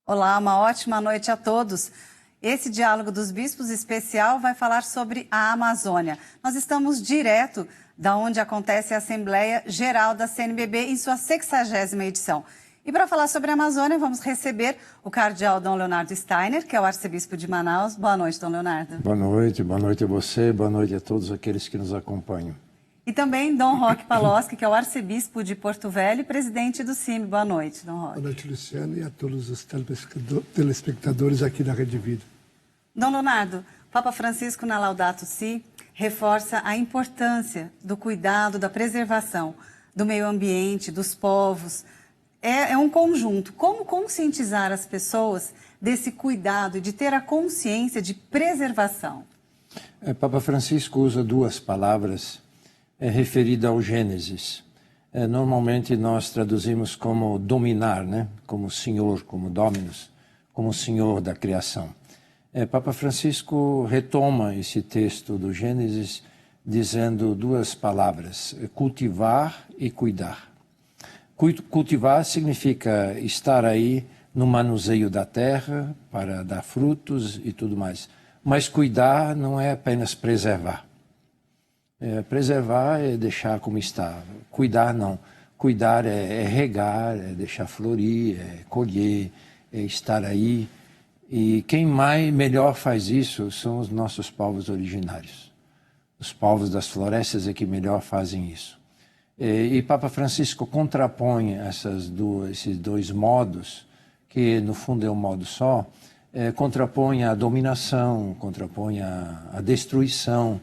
Olá, uma ótima noite a todos. Esse Diálogo dos Bispos especial vai falar sobre a Amazônia. Nós estamos direto da onde acontece a Assembleia Geral da CNBB em sua 60ª edição. E para falar sobre a Amazônia, vamos receber o cardeal Dom Leonardo Steiner, que é o arcebispo de Manaus. Boa noite, Dom Leonardo. Boa noite a você, boa noite a todos aqueles que nos acompanham. E também Dom Roque Paloschi, que é o arcebispo de Porto Velho e presidente do CIMI. Boa noite, Dom Roque. Boa noite, Luciano, e a todos os telespectadores aqui da Rede Vida. Dom Leonardo, Papa Francisco na Laudato Si reforça a importância do cuidado, da preservação do meio ambiente, dos povos. É um conjunto. Como conscientizar as pessoas desse cuidado e de ter a consciência de preservação? Papa Francisco usa duas palavras referidas ao Gênesis. Normalmente nós traduzimos como dominar, né? Como senhor, como dominus, como senhor da criação. Papa Francisco retoma esse texto do Gênesis dizendo duas palavras, cultivar e cuidar. Cultivar significa estar aí no manuseio da terra para dar frutos e tudo mais. Mas cuidar não é apenas preservar. Preservar é deixar como está. Cuidar não. Cuidar é regar, é deixar florir, é colher, é estar aí. E quem melhor faz isso são os nossos povos originários. Os povos das florestas é que melhor fazem isso. E Papa Francisco contrapõe esses dois modos, que no fundo é um modo só, contrapõe a dominação, contrapõe a destruição,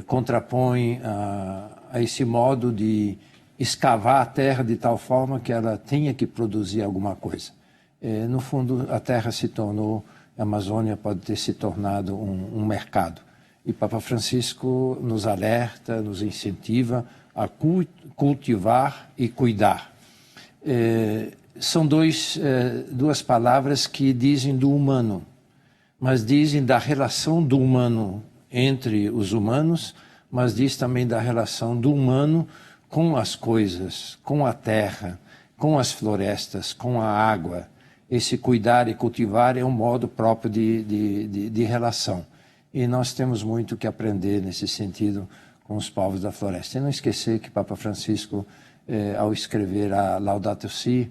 contrapõe a esse modo de escavar a terra de tal forma que ela tenha que produzir alguma coisa. No fundo, a terra se tornou, a Amazônia pode ter se tornado um mercado. E Papa Francisco nos alerta, nos incentiva a cultivar e cuidar. São duas palavras que dizem do humano, mas dizem da relação do humano entre os humanos, mas diz também da relação do humano com as coisas, com a terra, com as florestas, com a água. Esse cuidar e cultivar é um modo próprio de relação. E nós temos muito que aprender nesse sentido com os povos da floresta. E não esquecer que Papa Francisco, ao escrever a Laudato Si,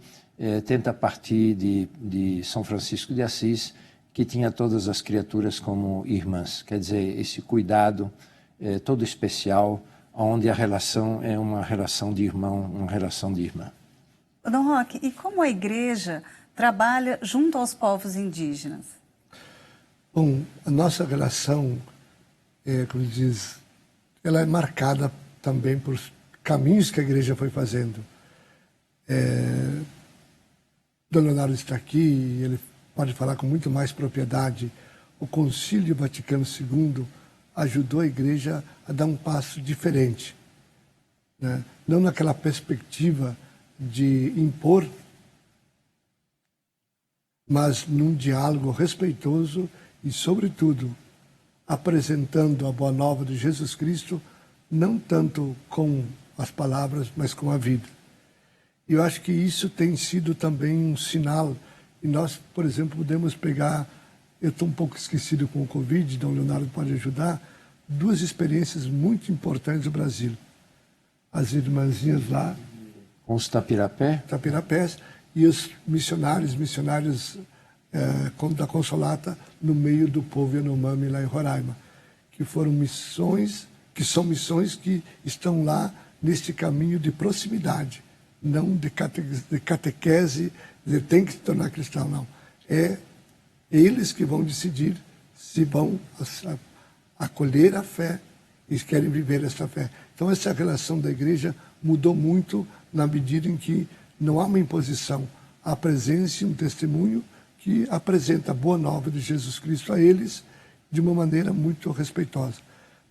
tenta partir de São Francisco de Assis, que tinha todas as criaturas como irmãs. Quer dizer, esse cuidado todo especial, onde a relação é uma relação de irmão, uma relação de irmã. Dom Roque, e como a Igreja trabalha junto aos povos indígenas? Bom, a nossa relação, como diz, ela é marcada também por caminhos que a Igreja foi fazendo. Dom Leonardo está aqui, ele pode falar com muito mais propriedade. O Concílio Vaticano II ajudou a Igreja a dar um passo diferente, né? Não naquela perspectiva de impor, mas num diálogo respeitoso e, sobretudo, apresentando a boa nova de Jesus Cristo, não tanto com as palavras, mas com a vida. E eu acho que isso tem sido também um sinal. E nós, por exemplo, podemos pegar, eu estou um pouco esquecido com o Covid, Dom Leonardo pode ajudar, duas experiências muito importantes do Brasil. As irmãzinhas lá, com os Tapirapés, e os missionários da Consolata no meio do povo Yanomami lá em Roraima, que foram missões, que são missões que estão lá neste caminho de proximidade, não de catequese, de tem que se tornar cristão, não. É eles que vão decidir se vão acolher a fé e querem viver essa fé. Então essa relação da Igreja mudou muito na medida em que não há uma imposição, há presença e um testemunho que apresenta a boa nova de Jesus Cristo a eles de uma maneira muito respeitosa.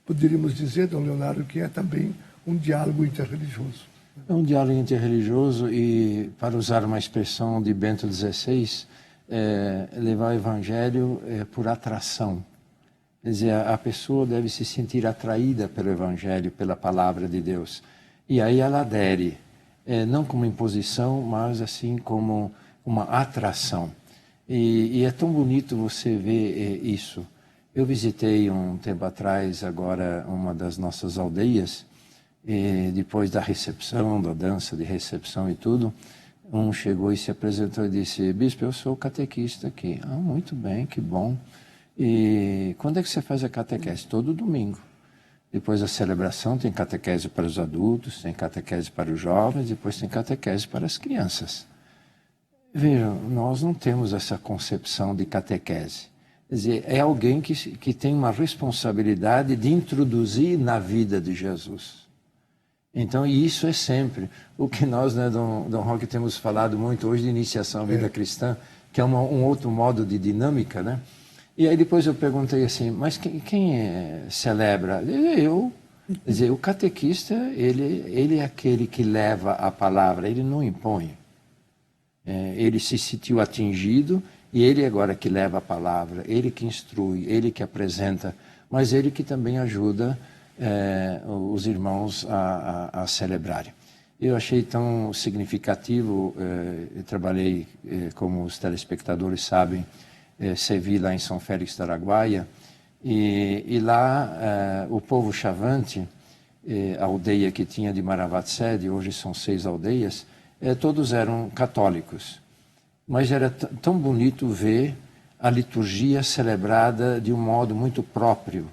Poderíamos dizer, Dom Leonardo, que é também um diálogo interreligioso. É um diálogo interreligioso e, para usar uma expressão de Bento XVI, levar o Evangelho por atração. Quer dizer, a pessoa deve se sentir atraída pelo Evangelho, pela palavra de Deus. E aí ela adere, não como imposição, mas assim como uma atração. E é tão bonito você ver isso. Eu visitei um tempo atrás, agora, uma das nossas aldeias, e depois da recepção, da dança de recepção e tudo, um chegou e se apresentou e disse: Bispo, eu sou catequista aqui. Ah, muito bem, que bom. E quando é que você faz a catequese? Todo domingo. Depois da celebração tem catequese para os adultos, tem catequese para os jovens, depois tem catequese para as crianças. Vejam, nós não temos essa concepção de catequese. Quer dizer, é alguém que tem uma responsabilidade de introduzir na vida de Jesus. Então, e isso é sempre o que nós, né, Dom Roque, temos falado muito hoje de iniciação à vida cristã, que é um outro modo de dinâmica, né? E aí depois eu perguntei assim, mas quem celebra? Eu. Quer dizer, o catequista, ele é aquele que leva a palavra, ele não impõe. Ele se sentiu atingido e ele agora que leva a palavra, ele que instrui, ele que apresenta, mas ele que também ajuda os irmãos a celebrarem. Eu achei tão significativo, eu trabalhei, como os telespectadores sabem, servi lá em São Félix do Araguaia, e lá o povo Chavante, a aldeia que tinha de Maravatsede, hoje são 6 aldeias, todos eram católicos. Mas era tão bonito ver a liturgia celebrada de um modo muito próprio,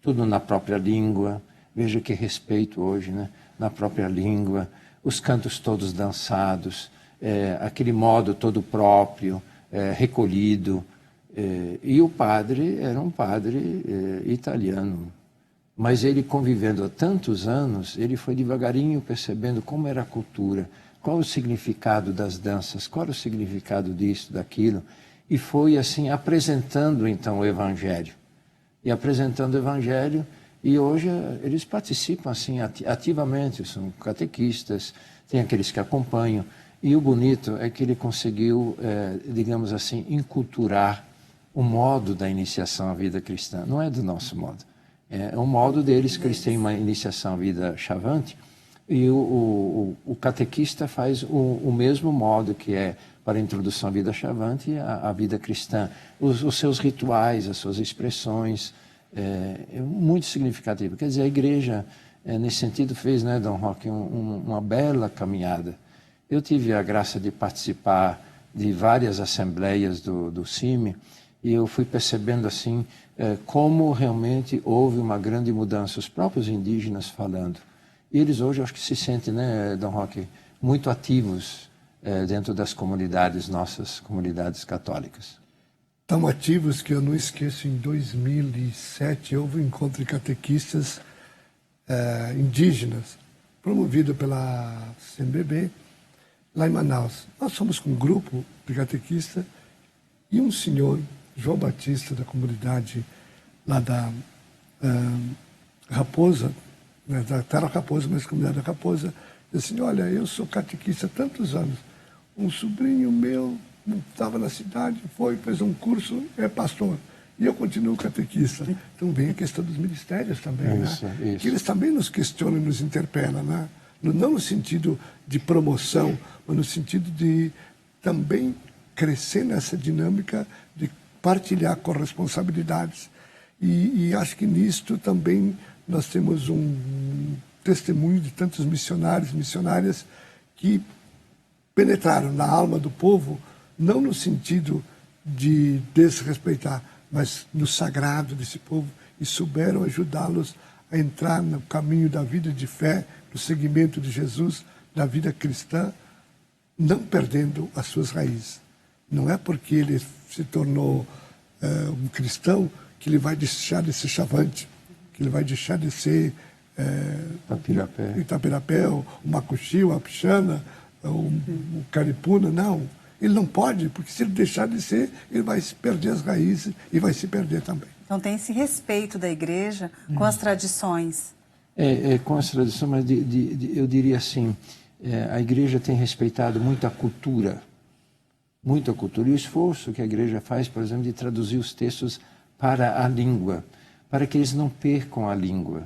tudo na própria língua. Veja que respeito hoje, né? Na própria língua, os cantos todos dançados, aquele modo todo próprio, recolhido. E o padre era um padre italiano, mas ele convivendo há tantos anos, ele foi devagarinho percebendo como era a cultura, qual o significado das danças, qual o significado disso, daquilo, e foi assim apresentando então o Evangelho. E apresentando o Evangelho, e hoje eles participam assim ativamente, são catequistas, tem aqueles que acompanham, e o bonito é que ele conseguiu, digamos assim, enculturar o modo da iniciação à vida cristã. Não é do nosso modo, é o modo deles, que eles têm uma iniciação à vida chavante, e o catequista faz o mesmo modo, que é para a introdução à vida chavante, à vida cristã. Os seus rituais, as suas expressões, é muito significativo. Quer dizer, a igreja, nesse sentido, fez, né, Dom Roque, uma bela caminhada. Eu tive a graça de participar de várias assembleias do CIMI, e eu fui percebendo assim como realmente houve uma grande mudança, os próprios indígenas falando. E eles hoje, acho que se sentem, né, Dom Roque, muito ativos dentro das comunidades, nossas comunidades católicas. Tão ativos que eu não esqueço, em 2007 houve um encontro de catequistas indígenas, promovido pela CNBB, lá em Manaus. Nós fomos com um grupo de catequistas e um senhor, João Batista, da comunidade lá da Raposa, né, da Terra Raposa, mas comunidade da Raposa, disse assim: olha, eu sou catequista há tantos anos, um sobrinho meu estava na cidade, fez um curso, é pastor, e eu continuo catequista. Então vem a questão dos ministérios também, Isso. Que eles também nos questionam e nos interpelam, né? Não no sentido de promoção, mas no sentido de também crescer nessa dinâmica de partilhar corresponsabilidades. E acho que nisto também nós temos um testemunho de tantos missionários, missionárias que penetraram na alma do povo, não no sentido de desrespeitar, mas no sagrado desse povo, e souberam ajudá-los a entrar no caminho da vida de fé, no seguimento de Jesus, da vida cristã, não perdendo as suas raízes. Não é porque ele se tornou um cristão que ele vai deixar de ser chavante, que ele vai deixar de ser Itapirapé, o Macuxi, o Apixana, o Caripuna. Não, ele não pode, porque se ele deixar de ser, ele vai perder as raízes e vai se perder também. Então tem esse respeito da igreja com as tradições. Com as tradições, mas eu diria assim, a igreja tem respeitado muito a cultura, e o esforço que a igreja faz, por exemplo, de traduzir os textos para a língua, para que eles não percam a língua.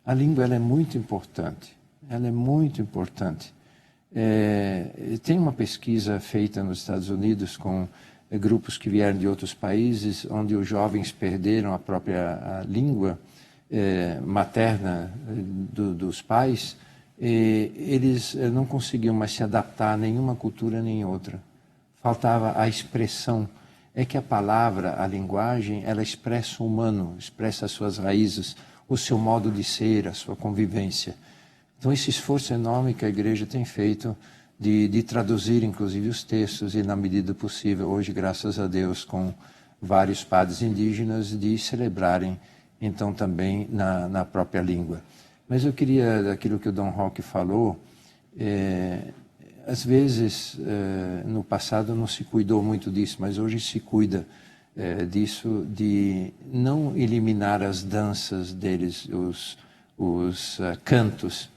A língua, ela é muito importante, Tem uma pesquisa feita nos Estados Unidos com grupos que vieram de outros países, onde os jovens perderam a própria língua materna dos pais, e eles não conseguiam mais se adaptar a nenhuma cultura nem outra. Faltava a expressão. É que a palavra, a linguagem, ela expressa o humano, expressa as suas raízes, o seu modo de ser, a sua convivência. Então, esse esforço enorme que a igreja tem feito de traduzir, inclusive, os textos e, na medida possível, hoje, graças a Deus, com vários padres indígenas, de celebrarem, então, também na própria língua. Mas eu queria, daquilo que o Dom Roque falou, às vezes, no passado não se cuidou muito disso, mas hoje se cuida disso, de não eliminar as danças deles, os cantos.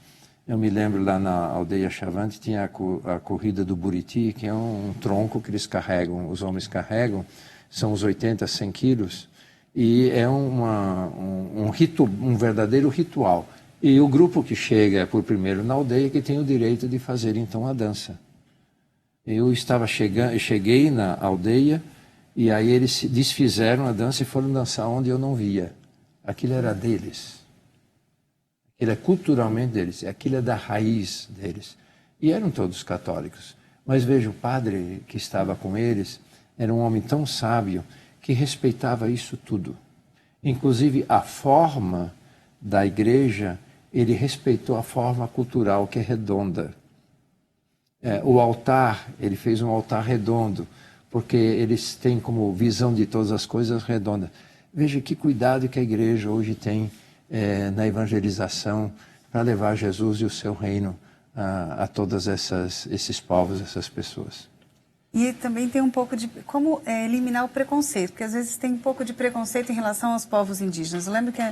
Eu me lembro lá na aldeia Chavante tinha a corrida do Buriti, que é um tronco que eles carregam, os homens carregam, são uns 80, 100 quilos, e é um verdadeiro ritual. E o grupo que chega por primeiro na aldeia que tem o direito de fazer então a dança. Eu cheguei na aldeia e aí eles se desfizeram a dança e foram dançar onde eu não via. Aquilo era deles. Aquilo é culturalmente deles, aquilo é da raiz deles. E eram todos católicos. Mas veja, o padre que estava com eles era um homem tão sábio que respeitava isso tudo. Inclusive a forma da igreja, ele respeitou a forma cultural, que é redonda. O altar, ele fez um altar redondo, porque eles têm como visão de todas as coisas redonda. Veja que cuidado que a igreja hoje tem na evangelização para levar Jesus e o seu reino a todos esses povos, essas pessoas. E também tem um pouco de como eliminar o preconceito, porque às vezes tem um pouco de preconceito em relação aos povos indígenas. Eu lembro que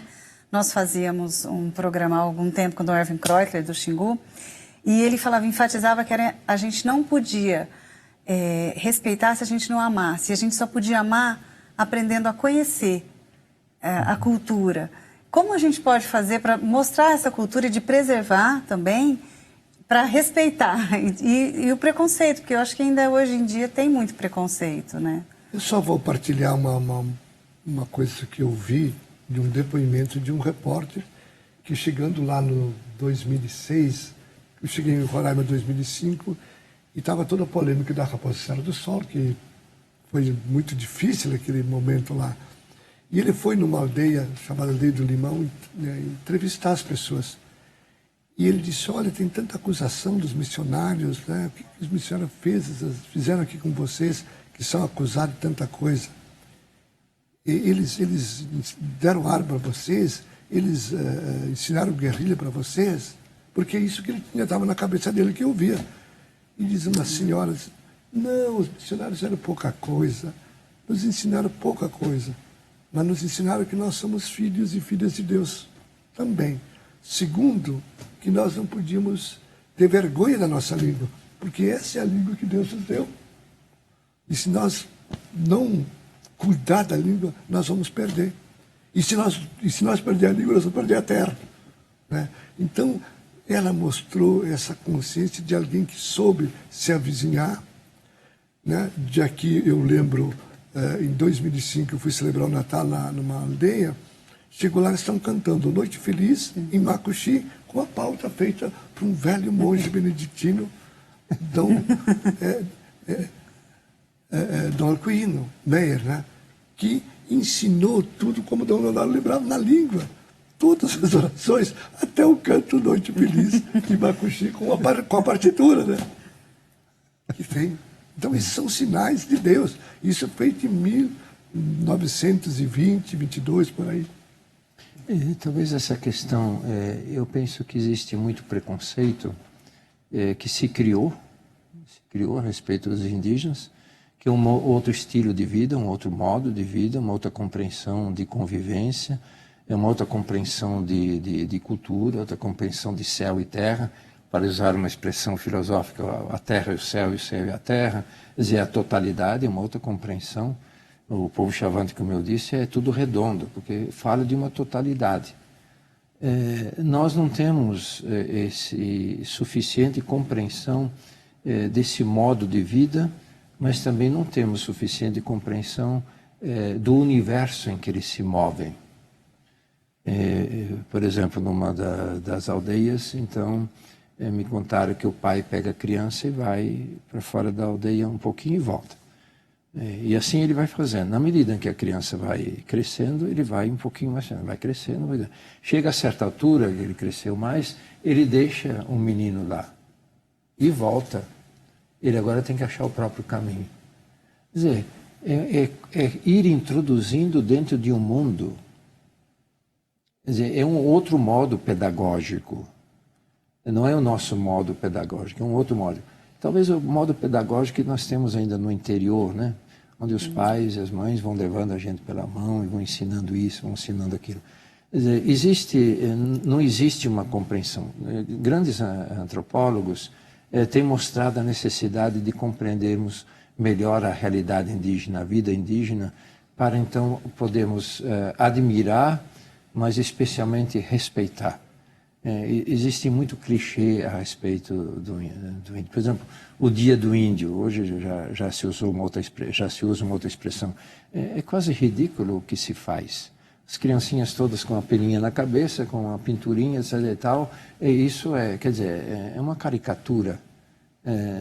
nós fazíamos um programa há algum tempo com o Dom Erwin Kreutler, do Xingu, e ele enfatizava que a gente não podia respeitar se a gente não amasse. A gente só podia amar aprendendo a conhecer a cultura. Como a gente pode fazer para mostrar essa cultura e de preservar também, para respeitar e o preconceito, porque eu acho que ainda hoje em dia tem muito preconceito, né? Eu só vou partilhar uma coisa que eu vi de um depoimento de um repórter que, chegando lá no 2006, eu cheguei em Roraima em 2005 e estava toda a polêmica da Raposa Serra do Sol, que foi muito difícil aquele momento lá. E ele foi numa aldeia chamada Aldeia do Limão entrevistar as pessoas. E ele disse: olha, tem tanta acusação dos missionários, né? O que os missionários fizeram aqui com vocês, que são acusados de tanta coisa? Eles deram arma para vocês, eles ensinaram guerrilha para vocês, porque é isso que ele estava na cabeça dele, que eu via. E diz umas senhoras: não, os missionários eram pouca coisa, nos ensinaram pouca coisa, mas nos ensinaram que nós somos filhos e filhas de Deus também. Segundo, que nós não podíamos ter vergonha da nossa língua, porque essa é a língua que Deus nos deu. E se nós não cuidar da língua, nós vamos perder. E se nós perder a língua, nós vamos perder a terra, né? Então, ela mostrou essa consciência de alguém que soube se avizinhar, né? De aqui eu lembro, em 2005, eu fui celebrar o Natal numa aldeia. Chegou lá, eles estão cantando Noite Feliz em Macuxi, com a pauta feita por um velho monge beneditino, Dom Alcuino Meyer, né? Que ensinou tudo como Dom Leonardo lembrava na língua. Todas as orações, até o canto Noite Feliz em Macuxi, com a partitura, né? Que tem. Então, esses são sinais de Deus. Isso é feito em 1920, 22, por aí. Talvez essa questão, eu penso que existe muito preconceito que se criou a respeito dos indígenas, que é um outro estilo de vida, um outro modo de vida, uma outra compreensão de convivência, é uma outra compreensão de cultura, outra compreensão de céu e terra, para usar uma expressão filosófica, a terra e o céu e a terra, quer dizer, a totalidade é uma outra compreensão. O povo Chavante, como eu disse, é tudo redondo, porque fala de uma totalidade. Nós não temos suficiente compreensão desse modo de vida mas também não temos suficiente compreensão do universo em que eles se movem. Por exemplo, numa das aldeias, então, me contaram que o pai pega a criança e vai para fora da aldeia um pouquinho e volta. E assim ele vai fazendo. Na medida em que a criança vai crescendo, ele vai um pouquinho mais, vai crescendo. Chega a certa altura, ele cresceu mais, ele deixa um menino lá e volta. Ele agora tem que achar o próprio caminho. Quer dizer, é ir introduzindo dentro de um mundo. Quer dizer, é um outro modo pedagógico. Não é o nosso modo pedagógico, é um outro modo. Talvez o modo pedagógico que nós temos ainda no interior, né? Onde os pais e as mães vão levando a gente pela mão e vão ensinando isso, vão ensinando aquilo. Quer dizer, não existe uma compreensão. Grandes antropólogos têm mostrado a necessidade de compreendermos melhor a realidade indígena, a vida indígena, para então podermos admirar, mas especialmente respeitar. Existe muito clichê a respeito do índio. Por exemplo, o Dia do Índio. Hoje já se usa uma outra expressão. É quase ridículo o que se faz. As criancinhas todas com a peninha na cabeça, com a pinturinha, etc. e tal. E isso quer dizer, é uma caricatura.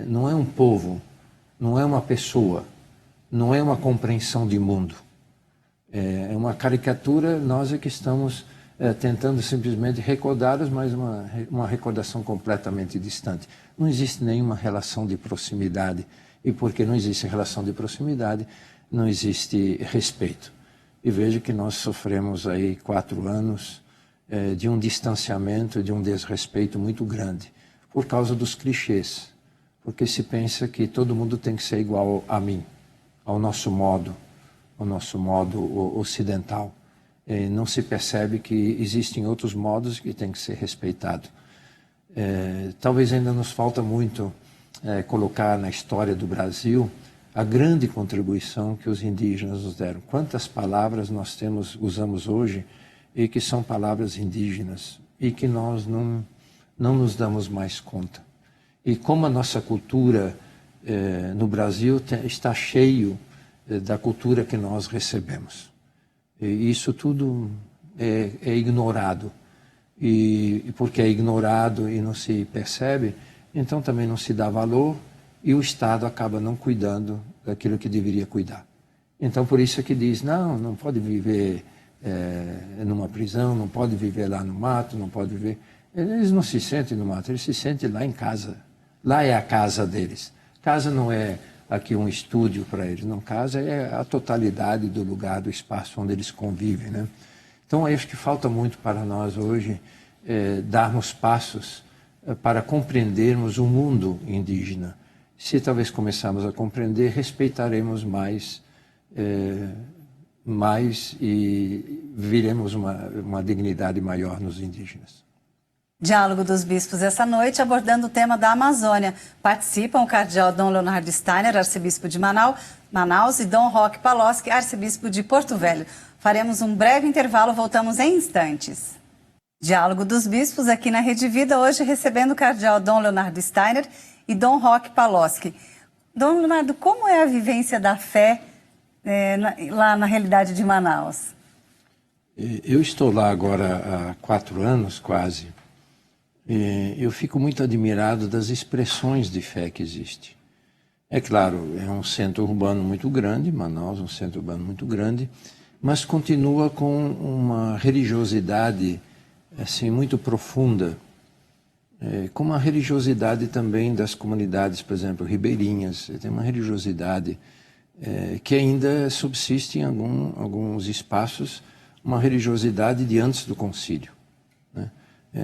Não é um povo, não é uma pessoa, não é uma compreensão de mundo. É uma caricatura, nós é que estamos tentando simplesmente recordá-los, mas uma recordação completamente distante. Não existe nenhuma relação de proximidade, e porque não existe relação de proximidade, não existe respeito. E veja que nós sofremos aí 4 anos de um distanciamento, de um desrespeito muito grande, por causa dos clichês, porque se pensa que todo mundo tem que ser igual a mim, ao nosso modo ocidental. Não se percebe que existem outros modos que têm que ser respeitados. Talvez ainda nos falta muito colocar na história do Brasil a grande contribuição que os indígenas nos deram. Quantas palavras nós usamos hoje e que são palavras indígenas e que nós não nos damos mais conta. E como a nossa cultura no Brasil está cheio da cultura que nós recebemos. E isso tudo é ignorado. E porque é ignorado e não se percebe, então também não se dá valor e o Estado acaba não cuidando daquilo que deveria cuidar. Então por isso é que diz, não pode viver numa prisão, não pode viver lá no mato, não pode viver... Eles não se sentem no mato, eles se sentem lá em casa. Lá é a casa deles. Casa não é aqui um estúdio para eles, não. Casa é a totalidade do lugar, do espaço onde eles convivem, né? Então, acho que falta muito para nós hoje darmos passos para compreendermos o mundo indígena. Se talvez começarmos a compreender, respeitaremos mais e viremos uma dignidade maior nos indígenas. Diálogo dos Bispos essa noite, abordando o tema da Amazônia. Participam o cardeal Dom Leonardo Steiner, arcebispo de Manaus, e Dom Roque Palocci, arcebispo de Porto Velho. Faremos um breve intervalo, voltamos em instantes. Diálogo dos Bispos aqui na Rede Vida, hoje recebendo o cardeal Dom Leonardo Steiner e Dom Roque Palocci. Dom Leonardo, como é a vivência da fé lá na realidade de Manaus? Eu estou lá agora há 4 anos, quase. Eu fico muito admirado das expressões de fé que existe. É claro, é um centro urbano muito grande, Manaus é um centro urbano muito grande, mas continua com uma religiosidade assim, muito profunda, como a religiosidade também das comunidades, por exemplo, ribeirinhas. Tem uma religiosidade que ainda subsiste em alguns espaços, uma religiosidade de antes do concílio, né?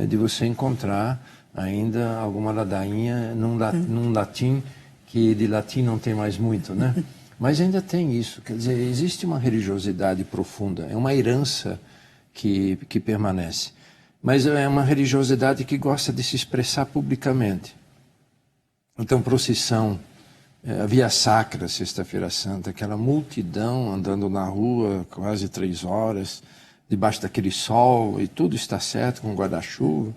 De você encontrar ainda alguma ladainha num latim, que de latim não tem mais muito, né? Mas ainda tem isso, quer dizer, existe uma religiosidade profunda, é uma herança que permanece. Mas é uma religiosidade que gosta de se expressar publicamente. Então, procissão, a Via Sacra, Sexta-feira Santa, aquela multidão andando na rua quase 3 horas, debaixo daquele sol, e tudo está certo com guarda-chuva.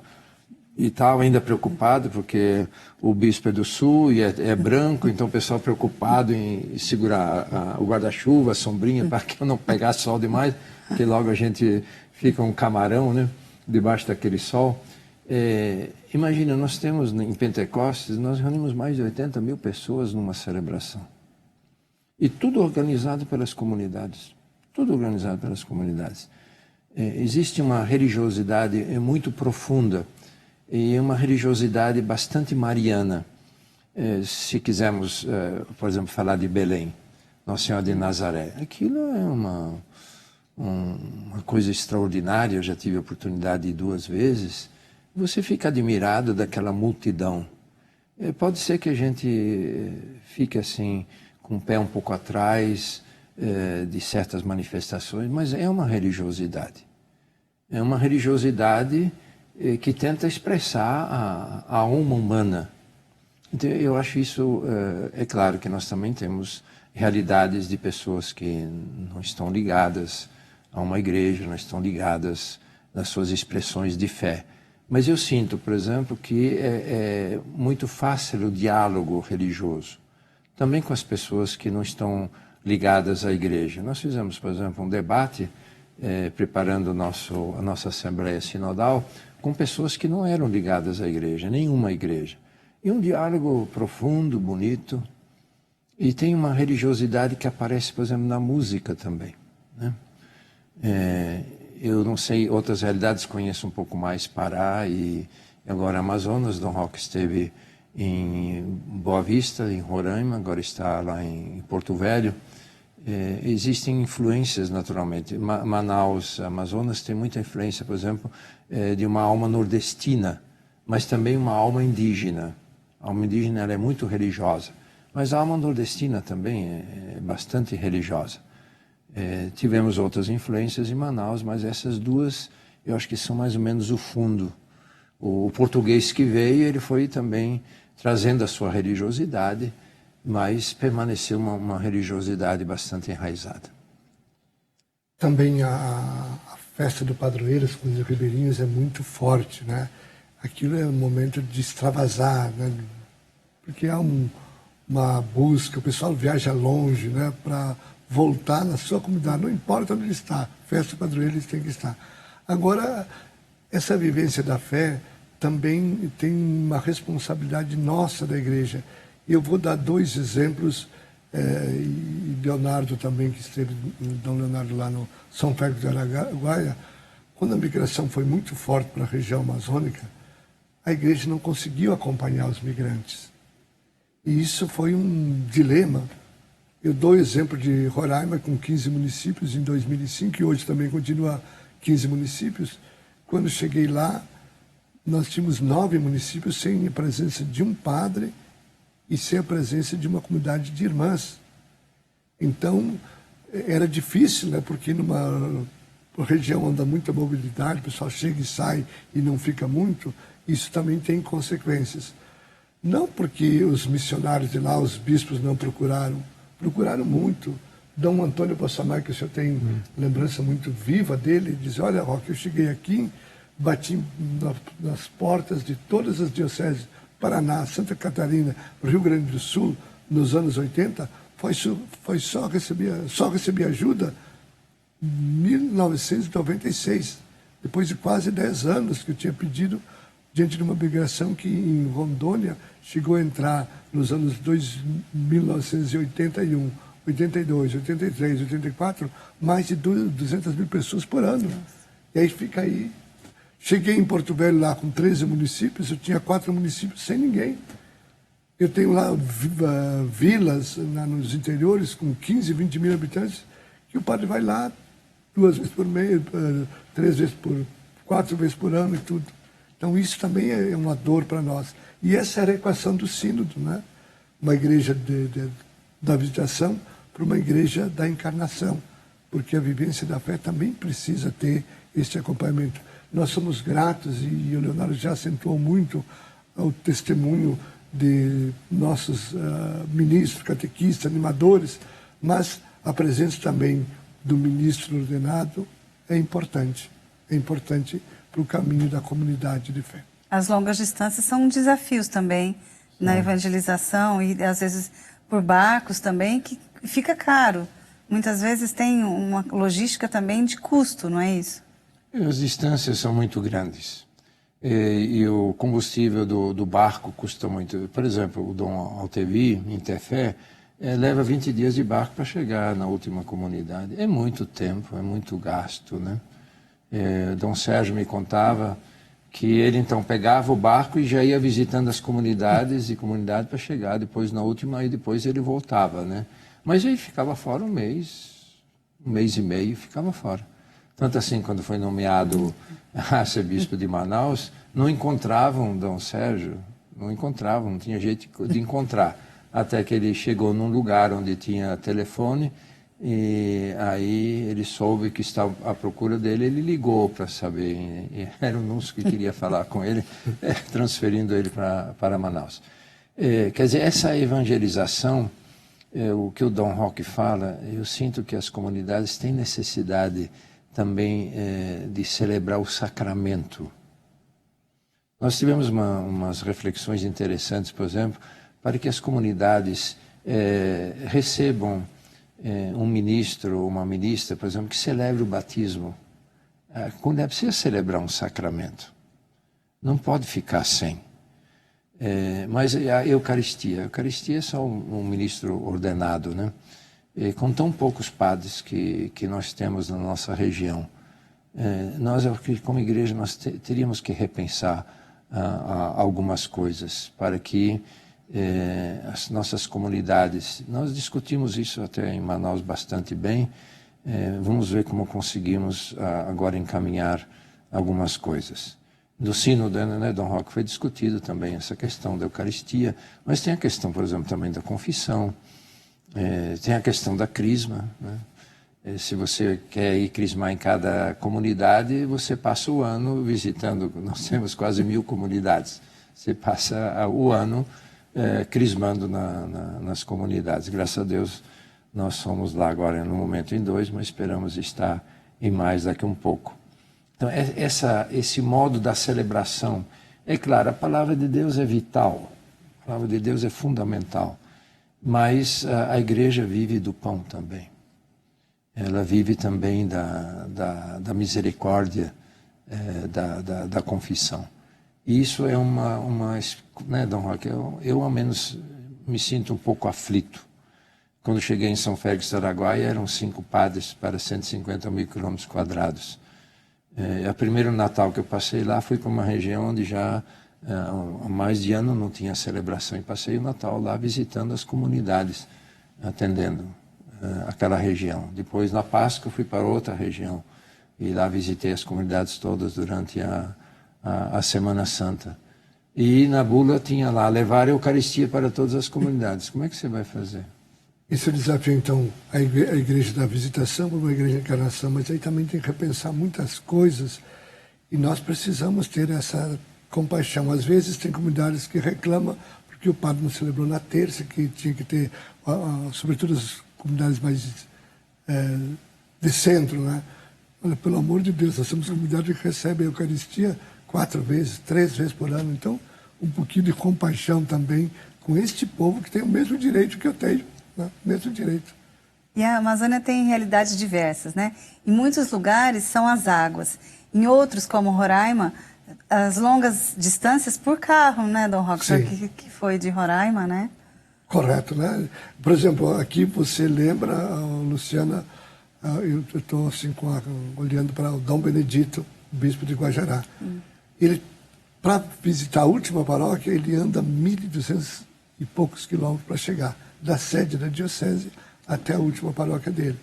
E estava ainda preocupado, porque o bispo é do sul e é branco, então o pessoal preocupado em segurar o guarda-chuva, a sombrinha, para que eu não pegasse sol demais, porque logo a gente fica um camarão, né, debaixo daquele sol. Imagina, nós temos em Pentecostes, nós reunimos mais de 80 mil pessoas numa celebração. E tudo organizado pelas comunidades. Tudo organizado pelas comunidades. Existe uma religiosidade muito profunda, e uma religiosidade bastante mariana. Se quisermos, por exemplo, falar de Belém, Nossa Senhora de Nazaré, aquilo é uma coisa extraordinária. Eu já tive a oportunidade de ir 2 vezes. Você fica admirado daquela multidão. Pode ser que a gente fique assim, com o pé um pouco atrás de certas manifestações, mas é uma religiosidade. É uma religiosidade que tenta expressar a alma humana. Então, eu acho isso, é claro que nós também temos realidades de pessoas que não estão ligadas a uma igreja, não estão ligadas nas suas expressões de fé. Mas eu sinto, por exemplo, que é muito fácil o diálogo religioso, também com as pessoas que não estão ligadas à igreja. Nós fizemos, por exemplo, um debate, preparando a nossa Assembleia Sinodal, com pessoas que não eram ligadas à igreja, nenhuma igreja. E um diálogo profundo, bonito. E tem uma religiosidade que aparece, por exemplo, na música também, né? Eu não sei, outras realidades conheço um pouco mais Pará e agora Amazonas. Dom Roque esteve em Boa Vista, em Roraima, agora está lá em Porto Velho. Existem influências, naturalmente. Manaus, Amazonas, tem muita influência, por exemplo, de uma alma nordestina, mas também uma alma indígena. A alma indígena ela é muito religiosa, mas a alma nordestina também é bastante religiosa. Tivemos outras influências em Manaus, mas essas duas eu acho que são mais ou menos o fundo. O português que veio, ele foi também trazendo a sua religiosidade, mas permaneceu uma religiosidade bastante enraizada. Também a festa do Padroeiros com os ribeirinhos é muito forte, né? Aquilo é um momento de extravasar, né? Porque há uma busca, o pessoal viaja longe, né? Para voltar na sua comunidade, não importa onde ele está, festa do Padroeiro eles têm que estar. Agora, essa vivência da fé também tem uma responsabilidade nossa da igreja. Eu vou dar 2 exemplos, e Leonardo também, que esteve, Dom Leonardo lá no São Félix de Araguaia, quando a migração foi muito forte para a região amazônica, a igreja não conseguiu acompanhar os migrantes. E isso foi um dilema. Eu dou o exemplo de Roraima, com 15 municípios em 2005, e hoje também continua 15 municípios. Quando cheguei lá, nós tínhamos 9 municípios sem a presença de um padre e sem a presença de uma comunidade de irmãs. Então, era difícil, né? Porque numa região onde há muita mobilidade, o pessoal chega e sai e não fica muito, isso também tem consequências. Não porque os missionários de lá, os bispos não procuraram muito. Dom Antônio Possamay, que o senhor tem lembrança muito viva dele, diz: olha, Roque, eu cheguei aqui, bati nas portas de todas as dioceses, Paraná, Santa Catarina, Rio Grande do Sul, nos anos 80, só recebi ajuda em 1996, depois de quase 10 anos que eu tinha pedido, diante de uma migração que em Rondônia chegou a entrar nos anos 1981, 82, 83, 84, mais de 200 mil pessoas por ano. E aí fica aí. Cheguei em Porto Velho lá com 13 municípios, eu tinha 4 municípios sem ninguém. Eu tenho lá vilas nos interiores com 15, 20 mil habitantes, que o padre vai lá 2 vezes por mês, 4 vezes por ano e tudo. Então isso também é uma dor para nós. E essa era a equação do sínodo, né? Uma igreja da visitação para uma igreja da encarnação, porque a vivência da fé também precisa ter esse acompanhamento. Nós somos gratos, e o Leonardo já acentuou muito ao testemunho de nossos ministros, catequistas, animadores, mas a presença também do ministro ordenado é importante para o caminho da comunidade de fé. As longas distâncias são desafios também na evangelização e às vezes por barcos também, que fica caro. Muitas vezes tem uma logística também de custo, não é isso? As distâncias são muito grandes e o combustível do barco custa muito. Por exemplo, o Dom Altevi, em Tefé, leva 20 dias de barco para chegar na última comunidade. É muito tempo, é muito gasto, né? Dom Sérgio me contava que ele então pegava o barco e já ia visitando as comunidades e comunidade para chegar depois na última e depois ele voltava, né? Mas ele ficava fora um mês e meio, ficava fora. Tanto assim, quando foi nomeado arcebispo de Manaus, não encontravam Dom Sérgio, não tinha jeito de encontrar. Até que ele chegou num lugar onde tinha telefone e aí ele soube que estava à procura dele, ele ligou para saber. E era o Núncio que queria falar com ele, transferindo ele para Manaus. Quer dizer, essa evangelização, o que o Dom Roque fala, eu sinto que as comunidades têm necessidade também de celebrar o sacramento. Nós tivemos umas reflexões interessantes, por exemplo, para que as comunidades recebam um ministro ou uma ministra, por exemplo, que celebre o batismo. A comunidade precisa celebrar um sacramento. Não pode ficar sem. Mas a Eucaristia é só um ministro ordenado, né? Com tão poucos padres que nós temos na nossa região, nós, como igreja, nós teríamos que repensar algumas coisas para que as nossas comunidades, nós discutimos isso até em Manaus bastante bem, vamos ver como conseguimos agora encaminhar algumas coisas. Do sínodo, né, Dom Roque, foi discutido também essa questão da Eucaristia, mas tem a questão, por exemplo, também da confissão, tem a questão da crisma, né? Se você quer ir crismar em cada comunidade, você passa o ano visitando, nós temos quase 1000 comunidades, você passa o ano crismando nas comunidades. Graças a Deus, nós somos lá agora no momento em 2, mas esperamos estar em mais daqui um pouco. Então, esse modo da celebração, é claro, a palavra de Deus é vital, a palavra de Deus é fundamental, mas a igreja vive do pão também. Ela vive também da misericórdia, da confissão. E isso é né, Dom Roque, eu ao menos me sinto um pouco aflito. Quando cheguei em São Félix do Araguaia, eram 5 padres para 150 mil quilômetros quadrados. O primeiro Natal que eu passei lá foi para uma região onde já há mais de ano não tinha celebração. E passei o Natal lá visitando as comunidades, atendendo aquela região. Depois, na Páscoa, fui para outra região e lá visitei as comunidades todas durante a Semana Santa. E na bula tinha lá, levar a Eucaristia para todas as comunidades. Como é que você vai fazer? Esse é o desafio, então, a igreja da visitação para uma igreja de encarnação, mas aí também tem que repensar muitas coisas e nós precisamos ter essa compaixão. Às vezes tem comunidades que reclamam porque o padre não celebrou na terça, que tinha que ter, sobretudo as comunidades mais de centro, né? Olha, pelo amor de Deus, nós somos comunidade que recebe a Eucaristia 4 vezes, 3 vezes por ano. Então, um pouquinho de compaixão também com este povo que tem o mesmo direito que eu tenho, né? O mesmo direito. E a Amazônia tem realidades diversas, né? Em muitos lugares são as águas. Em outros, como Roraima, as longas distâncias por carro, né, Dom Roque? Que foi de Roraima, né? Correto, né? Por exemplo, aqui você lembra, Luciana, eu estou assim, olhando para o Dom Benedito, bispo de Guajará. Ele, para visitar a última paróquia, ele anda 1.200 e poucos quilômetros para chegar da sede da diocese até a última paróquia dele.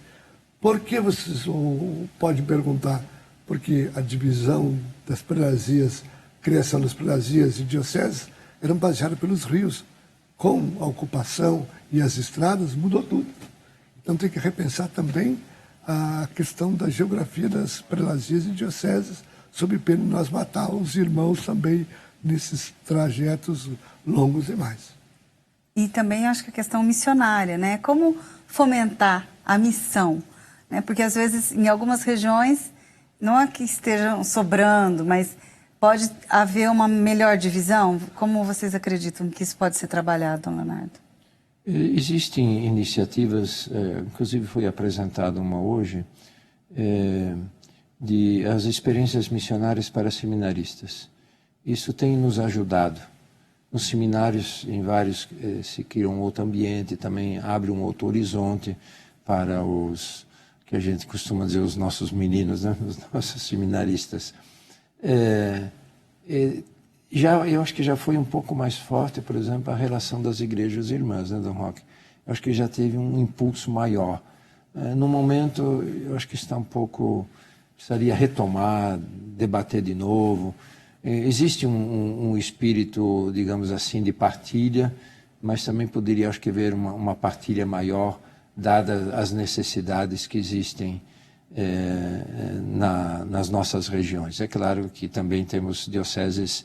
Por que vocês podem perguntar? Porque a divisão das prelazias, criação das prelazias e dioceses eram baseadas pelos rios. Com a ocupação e as estradas, mudou tudo. Então tem que repensar também a questão da geografia das prelazias e dioceses, sob pena de nós matar os irmãos também nesses trajetos longos demais. E também acho que a questão missionária, né? Como fomentar a missão, né? Porque às vezes em algumas regiões, não é que estejam sobrando, mas Pode haver uma melhor divisão? Como vocês acreditam que isso pode ser trabalhado, Dom Leonardo? Existem iniciativas, inclusive foi apresentada uma hoje, de as experiências missionárias para seminaristas. Isso tem nos ajudado. Nos seminários, em vários, se cria um outro ambiente, também abre um outro horizonte para os, que a gente costuma dizer, os nossos meninos, né? Os nossos seminaristas. Eu acho que já foi um pouco mais forte, por exemplo, a relação das igrejas irmãs, né, Dom Roque? Eu acho que já teve um impulso maior. No momento, eu acho que está um pouco, precisaria retomar, debater de novo. Existe um espírito, digamos assim, de partilha, mas também poderia, acho que, haver uma partilha maior, dadas as necessidades que existem nas nossas regiões. É claro que também temos dioceses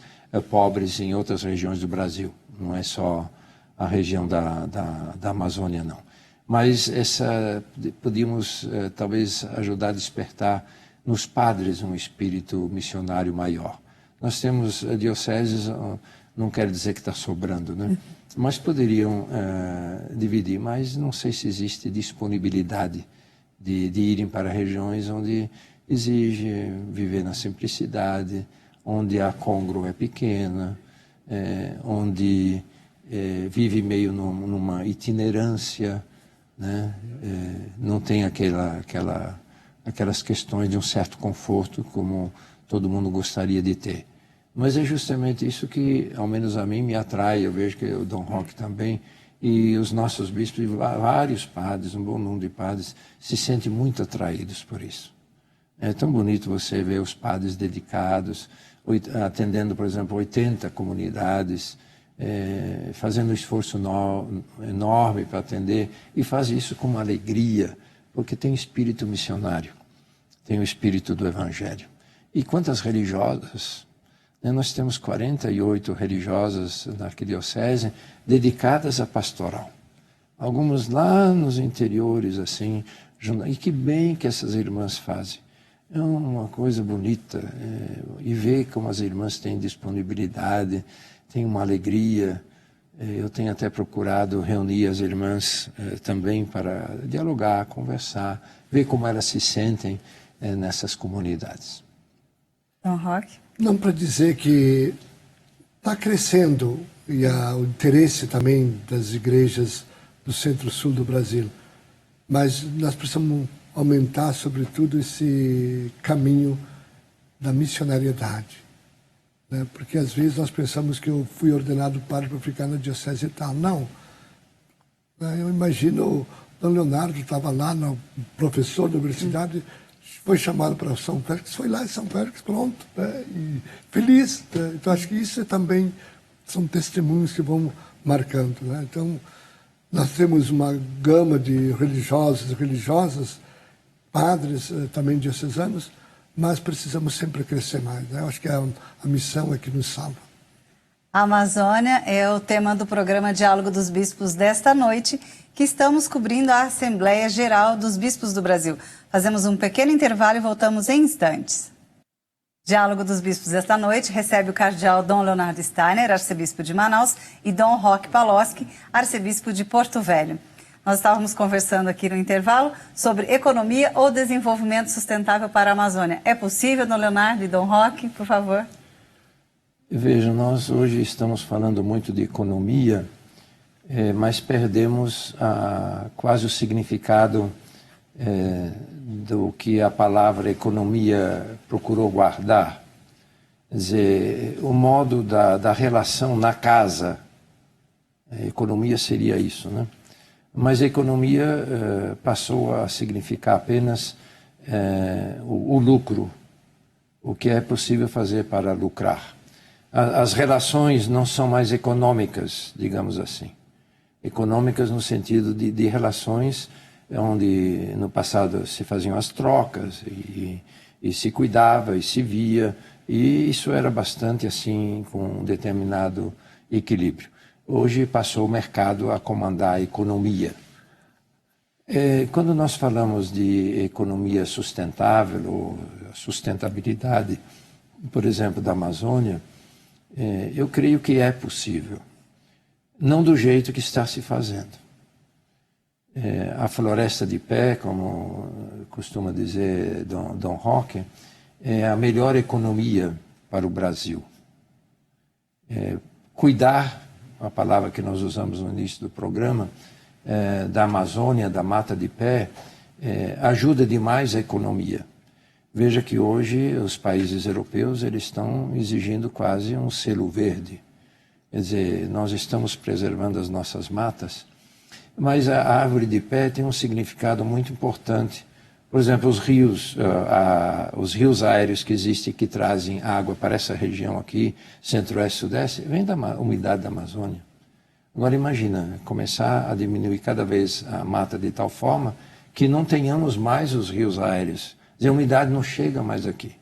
pobres em outras regiões do Brasil, não é só a região da Amazônia, não. Mas podíamos talvez ajudar a despertar nos padres um espírito missionário maior. Nós temos dioceses, não quer dizer que está sobrando, né? Mas poderiam dividir, mas não sei se existe disponibilidade de irem para regiões onde exige viver na simplicidade, onde a congro é pequena, onde vive meio numa itinerância, né? Não tem aquelas questões de um certo conforto como todo mundo gostaria de ter. Mas é justamente isso que, ao menos a mim, me atrai. Eu vejo que o Dom Roque também, e os nossos bispos, e vários padres, um bom número de padres, se sentem muito atraídos por isso. É tão bonito você ver os padres dedicados, atendendo, por exemplo, 80 comunidades, fazendo um esforço enorme para atender, e faz isso com uma alegria, porque tem espírito missionário, tem o espírito do Evangelho. E quantas religiosas, né? Nós temos 48 religiosas na arquidiocese dedicadas à pastoral. Algumas lá nos interiores, assim, e que bem que essas irmãs fazem. É uma coisa bonita, e ver como as irmãs têm disponibilidade, têm uma alegria. Eu tenho até procurado reunir as irmãs também para dialogar, conversar, ver como elas se sentem nessas comunidades. Dom Roque? Não, para dizer que está crescendo e o interesse também das igrejas do centro-sul do Brasil, mas nós precisamos aumentar, sobretudo, esse caminho da missionariedade, né? Porque às vezes nós pensamos que eu fui ordenado padre para ficar na diocese e tal. Não. Eu imagino o Dom Leonardo estava lá, professor da universidade, foi chamado para São Félix, foi lá em São Félix, pronto, né? E feliz. Né? Então, acho que isso também são testemunhos que vão marcando. Né? Então, nós temos uma gama de religiosos e religiosas, padres também diocesanos, mas precisamos sempre crescer mais. Né? Eu acho que a missão é que nos salva. A Amazônia é o tema do programa Diálogo dos Bispos desta noite, que estamos cobrindo a Assembleia Geral dos Bispos do Brasil. Fazemos um pequeno intervalo e voltamos em instantes. Diálogo dos Bispos desta noite recebe o cardeal Dom Leonardo Steiner, arcebispo de Manaus, e Dom Roque Paloski, arcebispo de Porto Velho. Nós estávamos conversando aqui no intervalo sobre economia ou desenvolvimento sustentável para a Amazônia. É possível, Dom Leonardo e Dom Roque, por favor? Veja, nós hoje estamos falando muito de economia, mas perdemos quase o significado do que a palavra economia procurou guardar. Quer dizer, o modo da relação na casa. A economia seria isso, né? Mas a economia passou a significar apenas o lucro, o que é possível fazer para lucrar. As relações não são mais econômicas, digamos assim. Econômicas no sentido de relações onde no passado se faziam as trocas e se cuidava e se via, e isso era bastante assim, com um determinado equilíbrio. Hoje passou o mercado a comandar a economia. Quando nós falamos de economia sustentável ou sustentabilidade, por exemplo, da Amazônia, eu creio que é possível. Não do jeito que está se fazendo. A floresta de pé, como costuma dizer Dom Roque, é a melhor economia para o Brasil. Cuidar, a palavra que nós usamos no início do programa, da Amazônia, da mata de pé, ajuda demais a economia. Veja que hoje os países europeus eles estão exigindo quase um selo verde. Quer dizer, nós estamos preservando as nossas matas, mas a árvore de pé tem um significado muito importante. Por exemplo, os rios aéreos que existem, que trazem água para essa região aqui, centro-oeste, sudeste, vem da umidade da Amazônia. Agora imagina, começar a diminuir cada vez a mata de tal forma que não tenhamos mais os rios aéreos. Quer dizer, a umidade não chega mais aqui.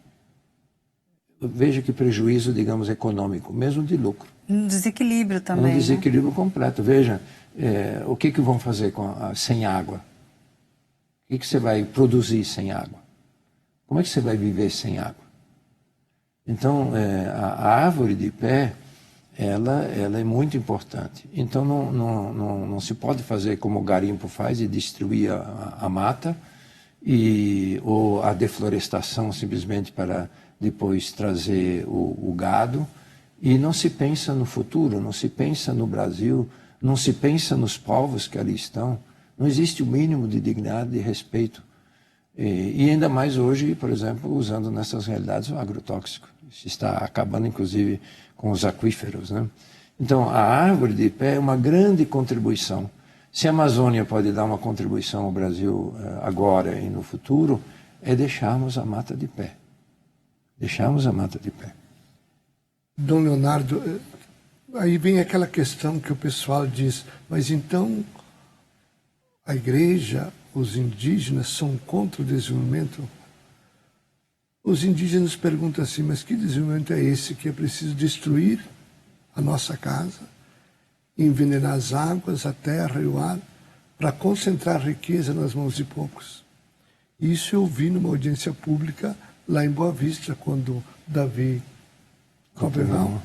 Veja que prejuízo, digamos, econômico, mesmo de lucro. Um desequilíbrio também. Um desequilíbrio completo. Veja, o que vão fazer sem água? O que você vai produzir sem água? Como é que você vai viver sem água? Então, a árvore de pé, ela é muito importante. Então, não se pode fazer como o garimpo faz e destruir a mata ou a deflorestação simplesmente para depois trazer o gado. E não se pensa no futuro, não se pensa no Brasil, não se pensa nos povos que ali estão. Não existe o mínimo de dignidade e respeito. E ainda mais hoje, por exemplo, usando nessas realidades o agrotóxico. Isso está acabando, inclusive, com os aquíferos, né? Então, a árvore de pé é uma grande contribuição. Se a Amazônia pode dar uma contribuição ao Brasil agora e no futuro, é deixarmos a mata de pé. Deixarmos a mata de pé. Dom Leonardo, aí vem aquela questão que o pessoal diz, mas então a igreja, os indígenas são contra o desenvolvimento? Os indígenas perguntam assim, mas que desenvolvimento é esse que é preciso destruir a nossa casa, envenenar as águas, a terra e o ar, para concentrar riqueza nas mãos de poucos? Isso eu vi numa audiência pública lá em Boa Vista, quando Davi Copperval,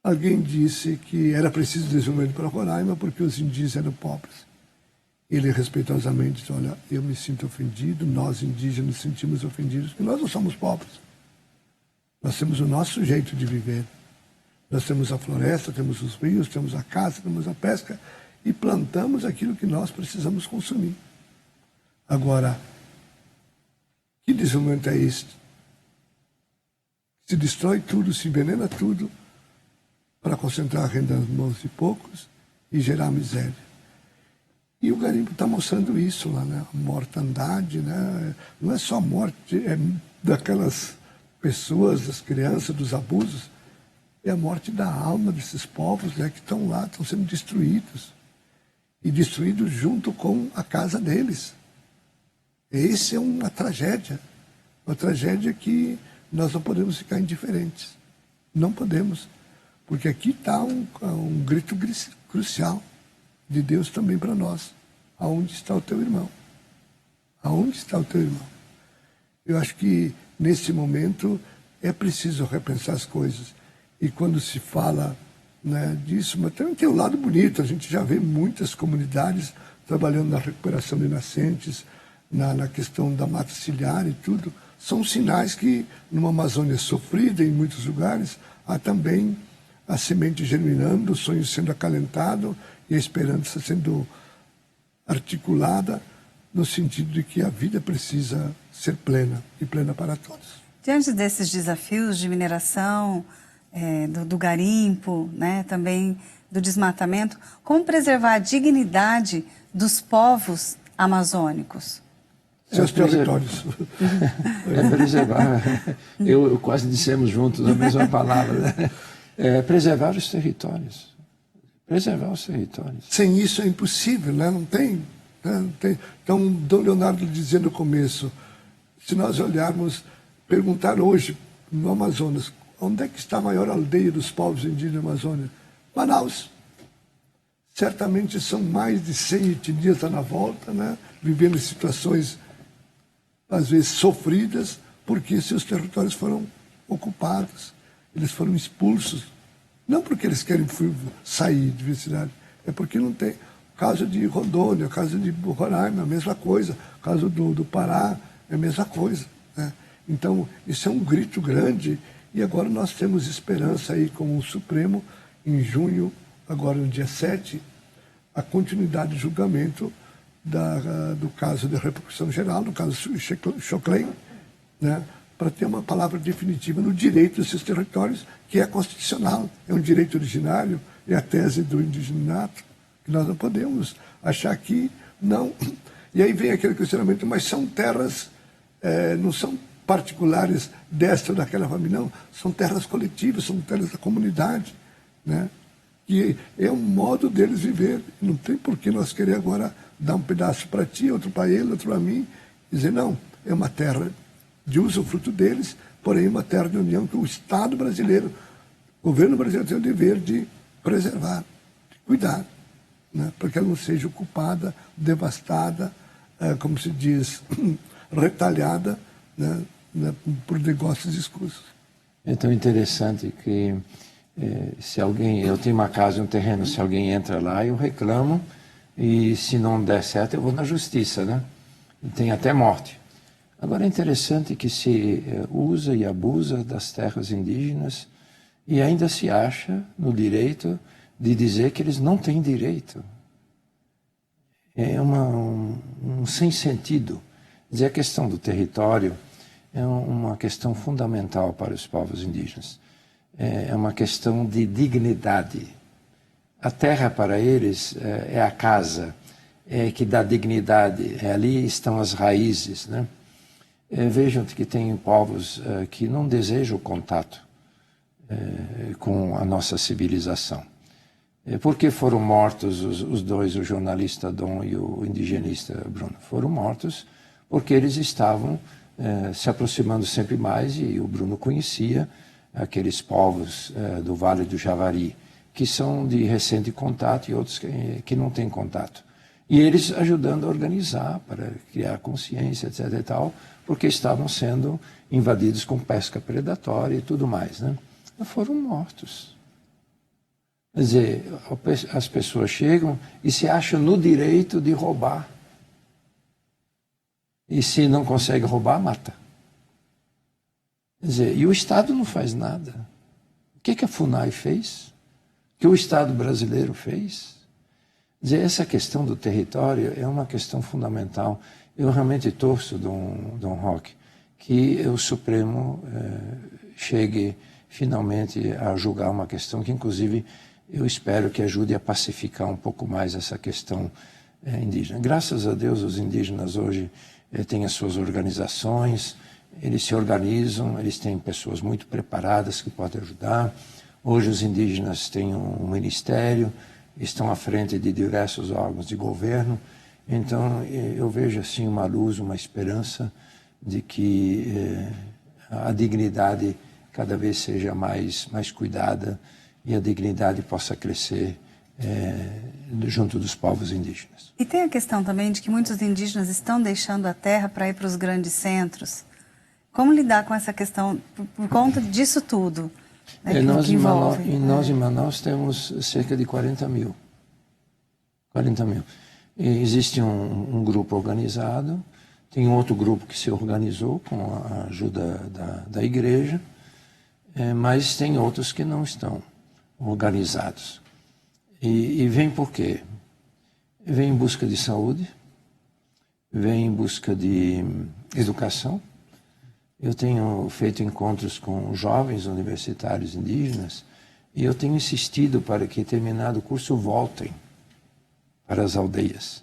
alguém disse que era preciso desenvolvimento para Roraima porque os indígenas eram pobres. Ele respeitosamente disse, olha, eu me sinto ofendido, nós indígenas nos sentimos ofendidos, porque nós não somos pobres. Nós temos o nosso jeito de viver. Nós temos a floresta, temos os rios, temos a caça, temos a pesca e plantamos aquilo que nós precisamos consumir. Agora, que desenvolvimento é este? Se destrói tudo, se envenena tudo para concentrar a renda nas mãos de poucos e gerar miséria. E o garimpo está mostrando isso lá, né? A mortandade, né? Não é só a morte daquelas pessoas, das crianças, dos abusos, é a morte da alma desses povos, né, que estão lá, estão sendo destruídos. E destruídos junto com a casa deles. Essa é uma tragédia que nós não podemos ficar indiferentes. Não podemos. Porque aqui está um grito crucial de Deus também para nós. Aonde está o teu irmão? Aonde está o teu irmão? Eu acho que, nesse momento, é preciso repensar as coisas. E quando se fala, né, disso, mas também tem um lado bonito. A gente já vê muitas comunidades trabalhando na recuperação de nascentes, na questão da mata ciliar e tudo. São sinais que, numa Amazônia sofrida em muitos lugares, há também a semente germinando, o sonho sendo acalentado e a esperança sendo articulada no sentido de que a vida precisa ser plena e plena para todos. Diante desses desafios de mineração, do garimpo, né, também do desmatamento, como preservar a dignidade dos povos amazônicos? Seus territórios. Preservar. Eu quase dissemos juntos a mesma palavra. Né? Preservar os territórios. Preservar os territórios. Sem isso é impossível, né? Não tem, né? Não tem. Então, Dom Leonardo dizia no começo, se nós olharmos, perguntar hoje no Amazonas, onde é que está a maior aldeia dos povos indígenas da Amazônia? Manaus. Certamente são mais de 100 etnias lá na volta, né? Vivendo em situações, às vezes, sofridas porque seus territórios foram ocupados, eles foram expulsos. Não porque eles querem sair de diversidade, é porque não tem. O caso de Rondônia, o caso de Roraima, a mesma coisa. O caso do Pará, é a mesma coisa, né? Então, isso é um grito grande, e agora nós temos esperança aí com o Supremo, em junho, agora no dia 7, a continuidade de julgamento do caso de repercussão geral, no caso Choclen, né, para ter uma palavra definitiva no direito desses territórios, que é constitucional, é um direito originário, é a tese do indigenato, que nós não podemos achar que não. E aí vem aquele questionamento, mas são terras, não são particulares desta ou daquela família, não, são terras coletivas, são terras da comunidade, né? Que é um modo deles viver. Não tem por que nós querer agora dar um pedaço para ti, outro para ele, outro para mim, e dizer, não, é uma terra de usufruto deles, porém uma terra de união que o Estado brasileiro, o governo brasileiro tem o dever de preservar, de cuidar, né, para que ela não seja ocupada, devastada, como se diz, retalhada, né, por negócios escusos. É tão interessante que se alguém, eu tenho uma casa e um terreno, se alguém entra lá, eu reclamo, e se não der certo, eu vou na justiça, né? E tem até morte. Agora é interessante que se usa e abusa das terras indígenas e ainda se acha no direito de dizer que eles não têm direito. É um sem sentido. Dizer, a questão do território é uma questão fundamental para os povos indígenas. É uma questão de dignidade. A terra para eles é a casa, que dá dignidade. Ali estão as raízes, né? Vejam que tem povos que não desejam o contato com a nossa civilização. Por que foram mortos os dois, o jornalista Dom e o indigenista Bruno? Foram mortos porque eles estavam se aproximando sempre mais, e o Bruno conhecia aqueles povos do Vale do Javari, que são de recente contato, e outros que não têm contato. E eles ajudando a organizar, para criar consciência, etc. e tal, porque estavam sendo invadidos com pesca predatória e tudo mais, né? E foram mortos. Quer dizer, as pessoas chegam e se acham no direito de roubar. E se não consegue roubar, mata. Quer dizer, e o Estado não faz nada. O que a FUNAI fez? O que o Estado brasileiro fez? Quer dizer, essa questão do território é uma questão fundamental. Eu realmente torço, Dom Roque, que o Supremo chegue finalmente a julgar uma questão que, inclusive, eu espero que ajude a pacificar um pouco mais essa questão indígena. Graças a Deus, os indígenas hoje têm as suas organizações, eles se organizam, eles têm pessoas muito preparadas que podem ajudar. Hoje os indígenas têm um ministério, estão à frente de diversos órgãos de governo. Então eu vejo assim uma luz, uma esperança de que a dignidade cada vez seja mais cuidada e a dignidade possa crescer junto dos povos indígenas. E tem a questão também de que muitos indígenas estão deixando a terra para ir para os grandes centros. Como lidar com essa questão por conta disso tudo? Né, nós em Manaus temos cerca de 40 mil. 40 mil. E existe um grupo organizado, tem outro grupo que se organizou com a ajuda da igreja, mas tem outros que não estão organizados. E vem por quê? Vem em busca de saúde, vem em busca de educação. Eu tenho feito encontros com jovens universitários indígenas e eu tenho insistido para que, terminado o curso, voltem para as aldeias.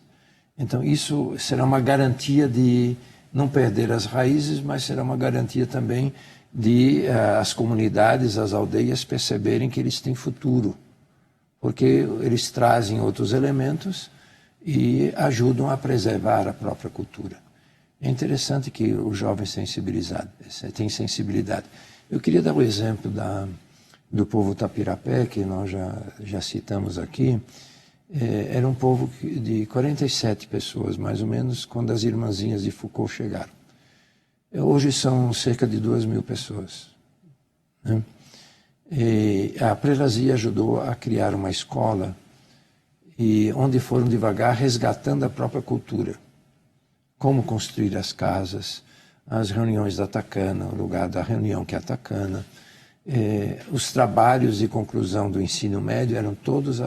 Então, isso será uma garantia de não perder as raízes, mas será uma garantia também de as comunidades, as aldeias perceberem que eles têm futuro, porque eles trazem outros elementos e ajudam a preservar a própria cultura. É interessante que os jovens têm sensibilidade. Eu queria dar o exemplo do povo Tapirapé, que nós já citamos aqui. Era um povo de 47 pessoas, mais ou menos, quando as irmãzinhas de Foucault chegaram. Hoje são cerca de 2.000 pessoas, né? E a Prelasia ajudou a criar uma escola e onde foram devagar resgatando a própria cultura. Como construir as casas, as reuniões da Atacana, o lugar da reunião que é a Atacana. Os trabalhos de conclusão do ensino médio eram todos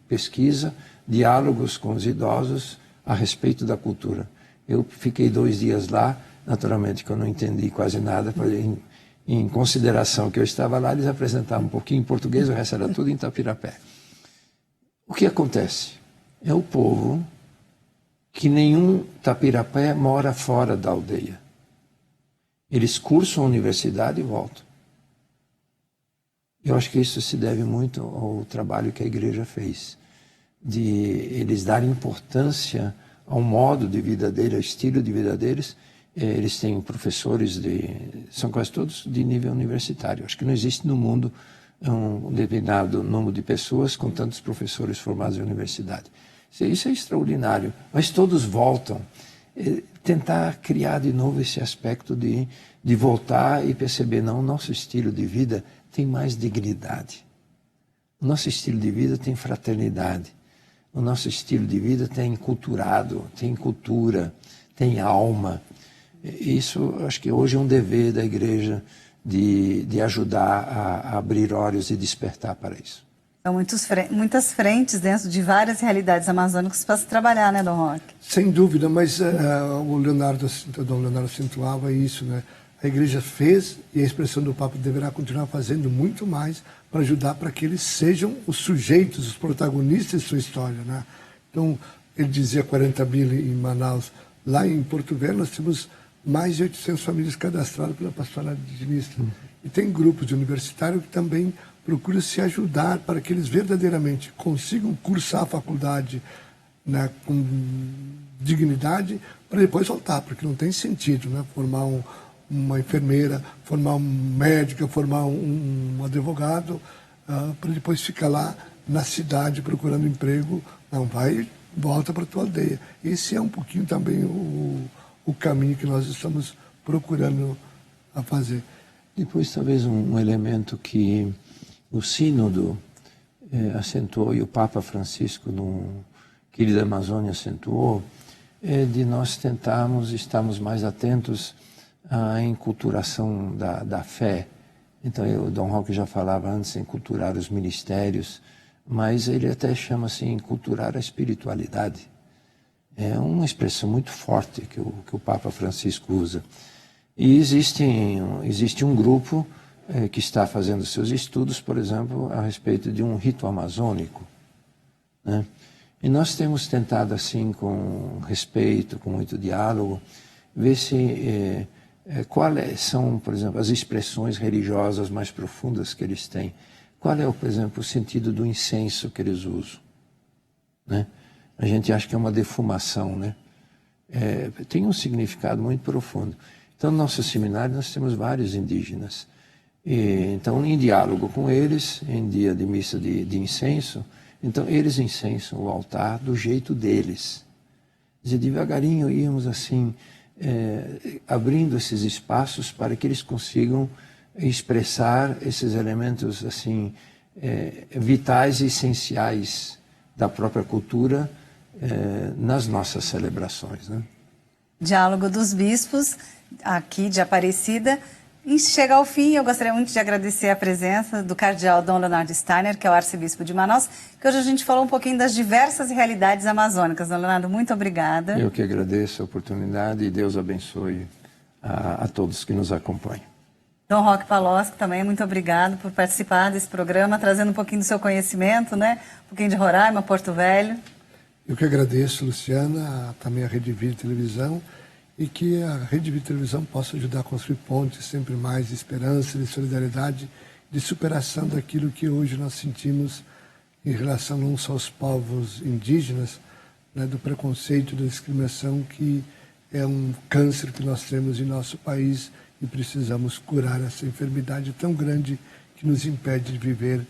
pesquisa, diálogos com os idosos a respeito da cultura. Eu fiquei 2 dias lá, naturalmente que eu não entendi quase nada, em consideração que eu estava lá, eles apresentavam um pouquinho em português, o resto era tudo em Tapirapé. O que acontece? É o povo que nenhum Tapirapé mora fora da aldeia. Eles cursam a universidade e voltam. Eu acho que isso se deve muito ao trabalho que a igreja fez, de eles darem importância ao modo de vida deles, ao estilo de vida deles. Eles têm professores, são quase todos de nível universitário. Acho que não existe no mundo um determinado número de pessoas com tantos professores formados em universidade. Isso é extraordinário, mas todos voltam. Tentar criar de novo esse aspecto de voltar e perceber, não, o nosso estilo de vida tem mais dignidade. O nosso estilo de vida tem fraternidade. O nosso estilo de vida tem culturado, tem cultura, tem alma. Isso, acho que hoje é um dever da igreja de ajudar a abrir olhos e despertar para isso. São muitas frentes dentro de várias realidades amazônicas para se trabalhar, né, Dom Roque? Sem dúvida, mas o Dom Leonardo acentuava isso, né? A igreja fez e a expressão do Papa deverá continuar fazendo muito mais para ajudar para que eles sejam os sujeitos, os protagonistas de sua história, né? Então, ele dizia 40 mil em Manaus. Lá em Porto Velho nós temos mais de 800 famílias cadastradas pela pastoral indigenista. E tem grupos de universitários que também procuram se ajudar para que eles verdadeiramente consigam cursar a faculdade, né, com dignidade, para depois voltar, porque não tem sentido, né, formar uma enfermeira, formar um médico, formar um advogado, para depois ficar lá na cidade procurando emprego. Não, volta para a tua aldeia. Esse é um pouquinho também o caminho que nós estamos procurando a fazer. Depois, talvez, um elemento que o Sínodo acentuou e o Papa Francisco, no Querida da Amazônia, acentuou, é de nós tentarmos estarmos mais atentos à enculturação da fé. Então, o Dom Roque já falava antes em culturar os ministérios, mas ele até chama assim, culturar a espiritualidade. É uma expressão muito forte que o Papa Francisco usa. E existe um grupo que está fazendo seus estudos, por exemplo, a respeito de um rito amazônico, né? E nós temos tentado, assim, com respeito, com muito diálogo, ver se quais são, por exemplo, as expressões religiosas mais profundas que eles têm. Qual é, por exemplo, o sentido do incenso que eles usam, né? A gente acha que é uma defumação, né? Tem um significado muito profundo. Então, no nosso seminário, nós temos vários indígenas. Então, em diálogo com eles, em dia de missa de incenso, então eles incensam o altar do jeito deles. E devagarinho íamos assim, abrindo esses espaços para que eles consigam expressar esses elementos assim, vitais e essenciais da própria cultura nas nossas celebrações, né? Diálogo dos Bispos, aqui de Aparecida. E chega ao fim, eu gostaria muito de agradecer a presença do cardeal Dom Leonardo Steiner, que é o arcebispo de Manaus, que hoje a gente falou um pouquinho das diversas realidades amazônicas. Dom Leonardo, muito obrigada. Eu que agradeço a oportunidade e Deus abençoe a todos que nos acompanham. Dom Roque Palocci, também muito obrigado por participar desse programa, trazendo um pouquinho do seu conhecimento, né? Um pouquinho de Roraima, Porto Velho. Eu que agradeço, Luciana, também a Rede Vida Televisão, e que a Rede Vida Televisão possa ajudar a construir pontes sempre mais de esperança, de solidariedade, de superação daquilo que hoje nós sentimos em relação não só aos povos indígenas, né, do preconceito, da discriminação, que é um câncer que nós temos em nosso país e precisamos curar essa enfermidade tão grande que nos impede de viver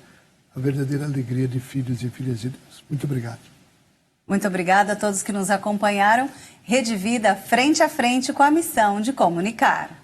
a verdadeira alegria de filhos e filhas de Deus. Muito obrigado. Muito obrigada a todos que nos acompanharam. Rede Vida, frente a frente com a missão de comunicar.